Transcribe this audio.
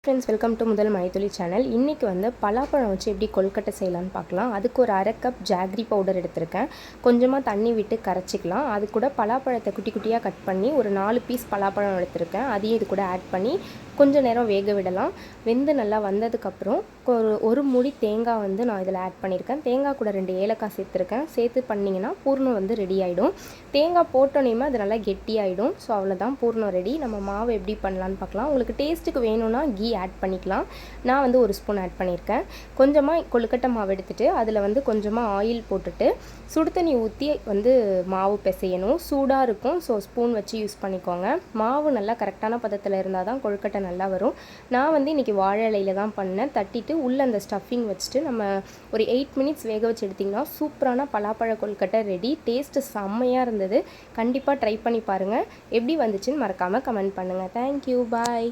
Friends, welcome to முதல் மைதுளி channel. இன்றைக்கி வந்து பலாப்பழம் வச்சு எப்படி கொழுக்கட்டை செய்யலான்னு பார்க்கலாம். அதுக்கு ஒரு அரை கப் ஜாக்ரி பவுடர் எடுத்திருக்கேன். கொஞ்சமாக தண்ணி விட்டு கரைச்சிக்கலாம். அது கூட பலாப்பழத்தை குட்டி குட்டியாக கட் பண்ணி ஒரு 4 பீஸ் பலாப்பழம் எடுத்திருக்கேன். அதையும் இது கூட ஆட் பண்ணி கொஞ்சம் நேரம் வேக விடலாம். வெந்து நல்லா வந்ததுக்கப்புறம் ஒரு மூடி தேங்காய் வந்து நான் இதில் ஆட் பண்ணியிருக்கேன். தேங்காய் கூட 2 ஏலக்காய் சேர்த்துருக்கேன். சேர்த்து பண்ணிங்கன்னா பூர்ணம் வந்து ரெடி ஆகிடும். தேங்காய் போட்டோன்னே அது நல்லா கெட்டியாகிடும். ஸோ அவ்வளோதான், பூர்ணம் ரெடி. நம்ம மாவு எப்படி பண்ணலான்னு பார்க்கலாம். உங்களுக்கு டேஸ்ட்டுக்கு வேணும்னா கீ ஆட் பண்ணிக்கலாம். நான் வந்து 1 ஸ்பூன் ஆட் பண்ணியிருக்கேன். கொஞ்சமாக கொழுக்கட்டை மாவு எடுத்துகிட்டு அதில் வந்து கொஞ்சமாக ஆயில் போட்டுட்டு சுடு தண்ணி ஊற்றி வந்து மாவு பிசையணும். சூடாக இருக்கும். ஸோ ஸ்பூன் வச்சு யூஸ் பண்ணிக்கோங்க. மாவு நல்லா கரெக்டான பதத்தில் இருந்தால் தான் கொழுக்கட்டை நல்லா வரும். நான் வந்து இன்றைக்கி வாழை இலையில் தான் பண்ணேன். தட்டிட்டு உள்ளே அந்த ஸ்டஃபிங் வச்சுட்டு நம்ம ஒரு 8 மினிட்ஸ் வேக வச்சு எடுத்திங்கன்னா சூப்பரான பலாப்பழ கொழுக்கட்டை ரெடி. டேஸ்ட்டு செம்மையாக இருந்தது. கண்டிப்பாக ட்ரை பண்ணி பாருங்கள். எப்படி வந்துச்சுன்னு மறக்காமல் கமெண்ட் பண்ணுங்கள். தேங்க்யூ, பாய்.